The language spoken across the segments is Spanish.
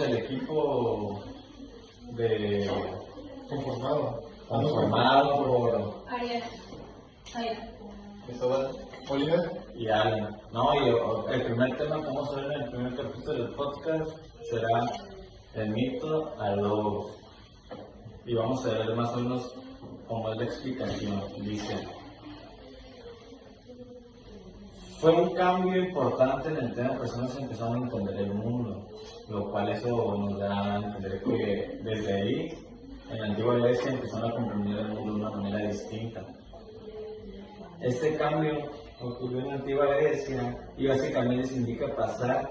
el equipo de Conformado por Ariel. Cristóbal, Oliver. y alguien. No, y el primer tema que vamos a ver en el primer capítulo del podcast será el mito a logos. Y vamos a ver más o menos cómo es la explicación. Dice: fue un cambio importante en el tema, personas empezaron a entender el mundo, lo cual eso nos da a entender que desde ahí, en la antigua iglesia, empezaron a comprender el mundo de una manera distinta. Este cambio ocurrió en la antigua Grecia y básicamente significa pasar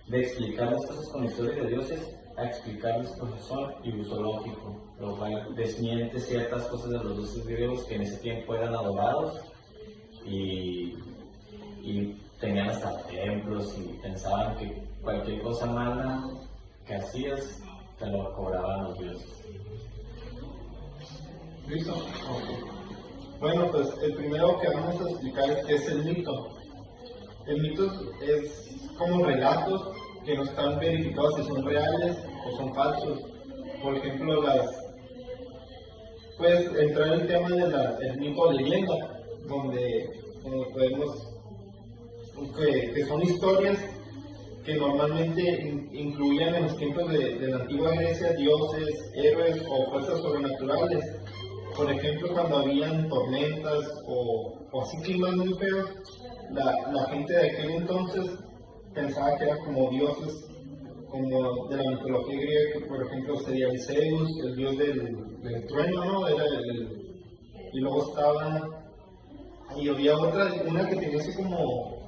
de explicar las cosas con historias de dioses a explicarles por razón y uso lógico, lo cual desmiente ciertas cosas de los dioses griegos que en ese tiempo eran adorados y tenían hasta templos y pensaban que cualquier cosa mala que hacías te lo cobraban los dioses. ¿Listo? Okay. Bueno, pues el primero que vamos a explicar es qué es el mito. El mito es como relatos que no están verificados si son reales o son falsos. Por ejemplo, puedes entrar en el tema del mito o leyenda, donde podemos que son historias que normalmente incluían en los tiempos de la antigua Grecia dioses, héroes o fuerzas sobrenaturales. Por ejemplo, cuando habían tormentas o así climas muy feos, la gente de aquel entonces pensaba que eran como dioses, como de la mitología griega, que por ejemplo sería el Zeus, el dios del trueno, ¿no? Y luego y había una que tenía así como,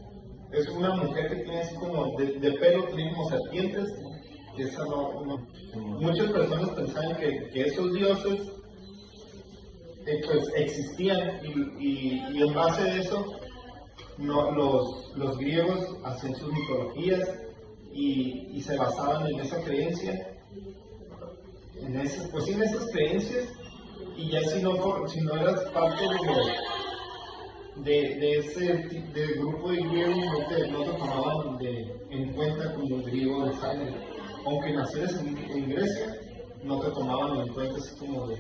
es una mujer que tiene así como de pelo, tiene como serpientes, que esa no. Muchas personas pensaban que esos dioses pues existían y en base a eso los griegos hacían sus mitologías y se basaban en esa creencia, en esas creencias, y ya si no eras parte de ese grupo de griegos, no te tomaban en cuenta como griego de sangre. Aunque nacieras en Grecia, no te tomaban en cuenta así como de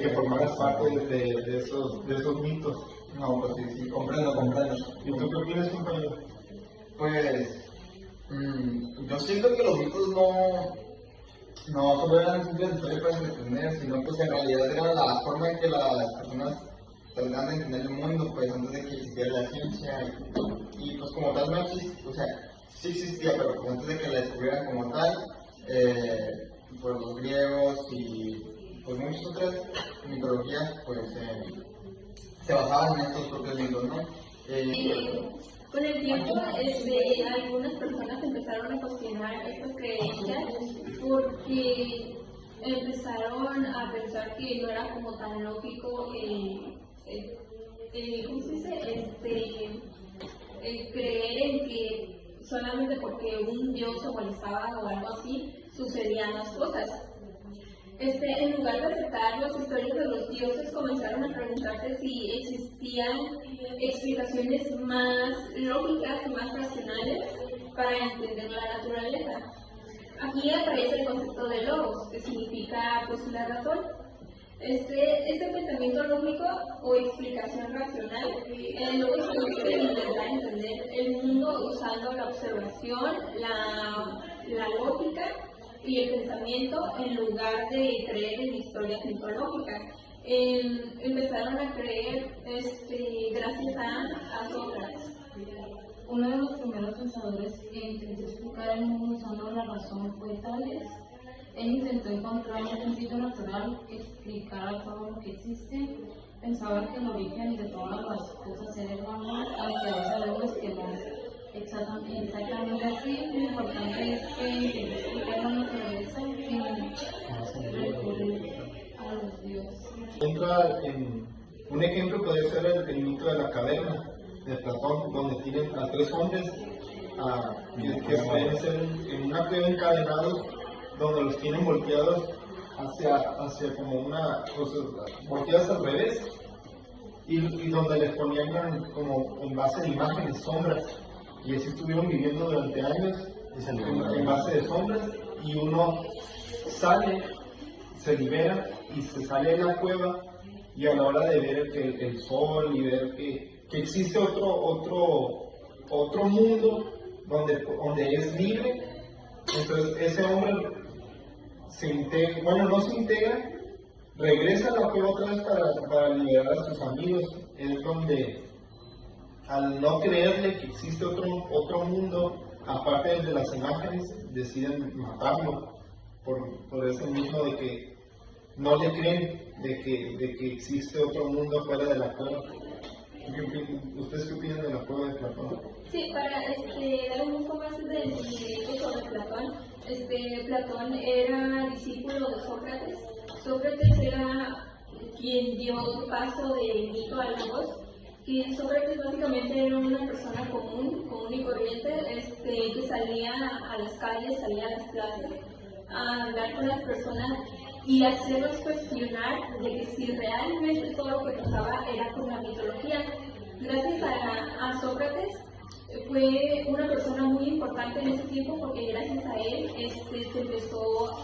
que formaras parte de esos mitos. No, pues sí, comprendo. ¿Y tú qué opinas, compañero? Pues, yo siento que los mitos no solo eran simples historias para entretener, sino pues en realidad era la forma en que las personas trataban de entender el mundo, pues antes de que existiera la ciencia, y pues como tal no existía, o sea, sí existía, pero pues antes de que la descubrieran como tal, pues los griegos y pues muchas otras mitologías pues se basaban en estos propios mitos, ¿no? Con el tiempo, algunas personas empezaron a cuestionar estas creencias porque empezaron a pensar que no era como tan lógico ¿cómo se dice? Creer en que solamente porque un dios se molestaba o algo así, sucedían las cosas. En lugar de aceptar las historias de los dioses, comenzaron a preguntarse si existían explicaciones más lógicas y más racionales para entender la naturaleza. Aquí aparece el concepto de logos, que significa pues la razón. Este pensamiento lógico o explicación racional, luego consiste en intentar entender el mundo usando la observación, la lógica y el pensamiento en lugar de creer en historias mitológicas. Empezaron a creer gracias a Sócrates. Uno de los primeros pensadores que intentó explicar el mundo usando la razón fue Tales. Él intentó encontrar un principio natural que explicara todo lo que existe. Pensaba que el origen de todas las cosas era el amor, aunque hoy sabemos que no es exactamente así. Lo importante es que intentó explicar la naturaleza sin recurrir a los dioses. Un ejemplo podría ser el mito de la caverna de Platón, donde tienen a tres hombres que pueden ser en una cueva encadenados, donde los tienen volteados hacia como volteados al revés, y donde les ponían como en base de imágenes, sombras, y así estuvieron viviendo durante años en base de sombras, y uno sale, se libera y se sale de la cueva, y a la hora de ver el sol y ver que existe otro mundo donde es libre, entonces ese hombre se integra, bueno, no se integra, regresa a la cueva otra vez para liberar a sus amigos. Es donde, al no creerle que existe otro mundo, aparte de las imágenes, deciden matarlo por eso mismo de que no le creen de que existe otro mundo fuera de la cueva. ¿Ustedes qué opinan de la cueva de Platón? Sí, para dar un poco más de entendimiento sobre Platón, Platón era discípulo de Sócrates. Sócrates era quien dio paso de mito a logos, que Sócrates básicamente era una persona común y corriente, que salía a las calles, salía a las plazas a hablar con las personas y hacerlos cuestionar de que si realmente todo lo que pasaba era con la mitología. Gracias a Sócrates fue una persona muy importante en ese tiempo, porque gracias a él se empezó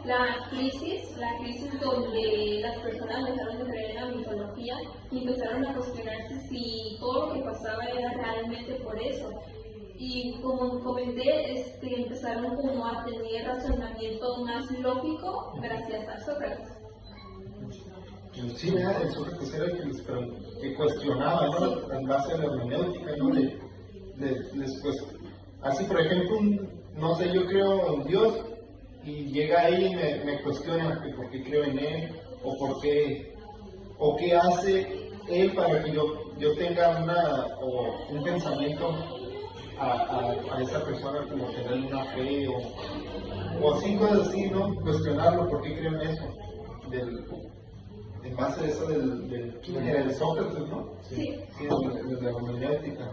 la crisis donde las personas dejaron de creer en la mitología y empezaron a cuestionarse si todo lo que pasaba era realmente por eso. Y como comenté, empezaron como a tener razonamiento más lógico gracias a Sócrates. Sí, el Sócrates era el que cuestionaba, ¿no? En base a la hermenéutica, ¿no? Así, por ejemplo, no sé, yo creo en Dios y llega ahí y me cuestiona que por qué creo en Él, o qué hace Él para que yo tenga un pensamiento a esa persona, como tener una fe, o así, cosas así, ¿no? Cuestionarlo, por qué creo en eso, en base a eso ¿quién era? El Sócrates, ¿no? Sí. Sí, de la hermenéutica,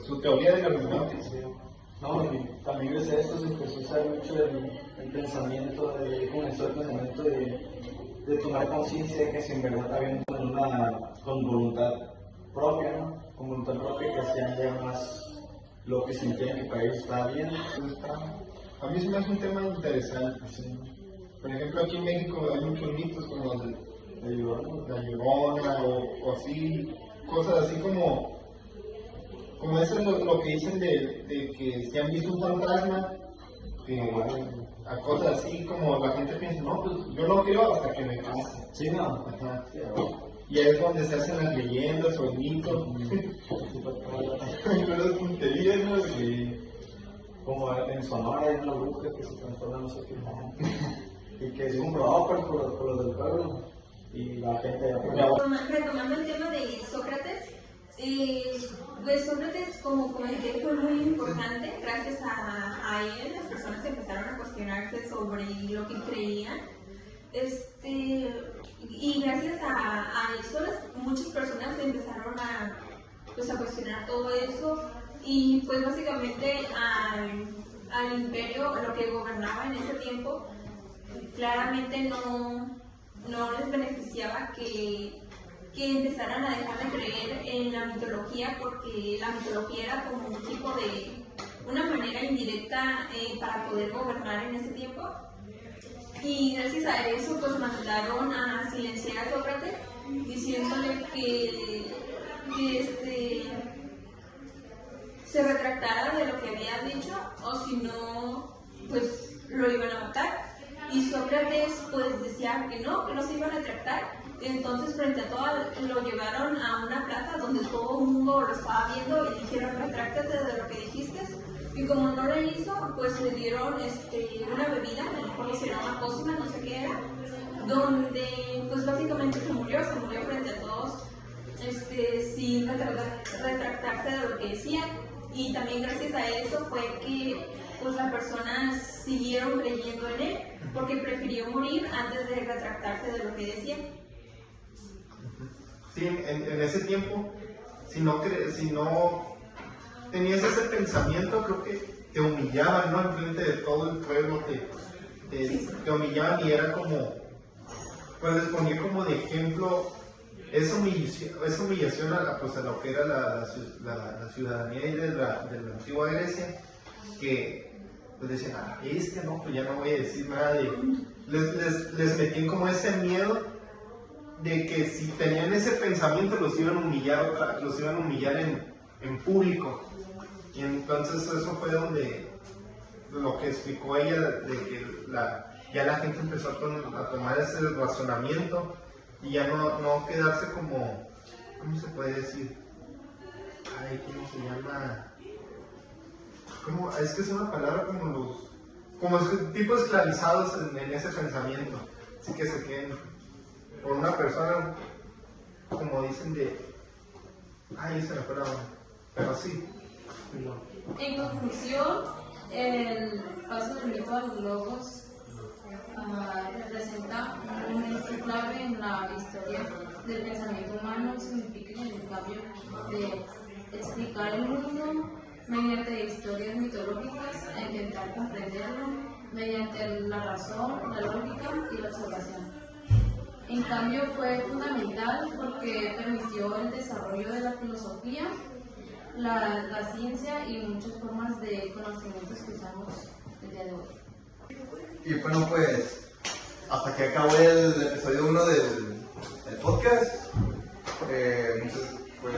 su teoría de la hermenéutica. No, y también gracias a esto se empezó a usar mucho el pensamiento, comenzó el pensamiento de tomar conciencia de que si en verdad había con voluntad propia, ¿no? Con voluntad propia, que hacían ya más lo que sentían que para ellos estaba bien. A mí se me hace un tema interesante. ¿Sí? Por ejemplo, aquí en México hay muchos mitos como la Llorona o así, cosas así como eso es lo que dicen de que si han visto un fantasma, a cosas así como la gente piensa, no, pues yo no creo hasta que me case. Sí, no. Ajá. Y ahí es donde se hacen las leyendas o el mito. Pero es tontería, ¿no? Sí. Como en Sonora hay una bruja que se transforma en no sé qué. Y que es comprobado por los del pueblo. Y la gente Retomando el tema de Sócrates, pues Sócrates, como comenté, fue muy importante. Gracias a él, las personas empezaron a cuestionarse sobre lo que creían. Y gracias a eso, muchas personas empezaron a cuestionar todo eso. Y pues básicamente al imperio, lo que gobernaba en ese tiempo, claramente no les beneficiaba que empezaran a dejar de creer en la mitología, porque la mitología era como un tipo de, una manera indirecta para poder gobernar en ese tiempo. Y gracias a eso pues mandaron a silenciar a Sócrates, diciéndole que se retractara de lo que había dicho, o si no, pues lo iban a matar. Y Sócrates pues decía que no se iban a retractar. Entonces, frente a todo, lo llevaron a una plaza donde todo el mundo lo estaba viendo y dijeron, retráctate de lo que dijiste. Y como no lo hizo, pues le dieron una bebida, a lo mejor se llama pócima, no sé qué era, donde pues básicamente se murió frente a todos, sin retractarse de lo que decía. Y también gracias a eso fue que pues las personas siguieron creyendo en él, porque prefirió morir antes de retractarse de lo que decía. Sí, en ese tiempo, si no tenías ese pensamiento, creo que te humillaban, ¿no? Enfrente de todo el pueblo, te humillaban, y era como, pues les ponía como de ejemplo esa humillación a lo que era la ciudadanía de la antigua Grecia, que pues decían, no, pues ya no voy a decir nada. Les metían como ese miedo de que si tenían ese pensamiento los iban a humillar en público. Y entonces eso fue donde lo que explicó ella, de que ya la gente empezó a tomar ese razonamiento y ya no quedarse como, ¿cómo se puede decir? ¿Cómo se llama? Es que es una palabra como tipo esclavizados en ese pensamiento. Así que se queden por una persona, como dicen se me fue la onda. Pero sí. En conclusión, el paso del mito a los logos representa un momento clave en la historia del pensamiento humano y significa el cambio de explicar el mundo mediante historias mitológicas e intentar comprenderlo mediante la razón, la lógica y la observación. En cambio, fue fundamental porque permitió el desarrollo de la filosofía, la ciencia y muchas formas de conocimientos que usamos el día de hoy. Y bueno, pues hasta que acabó el episodio 1 del podcast.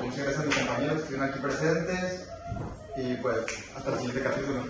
Muchas gracias a mis compañeros que estuvieron aquí presentes y pues hasta el siguiente capítulo.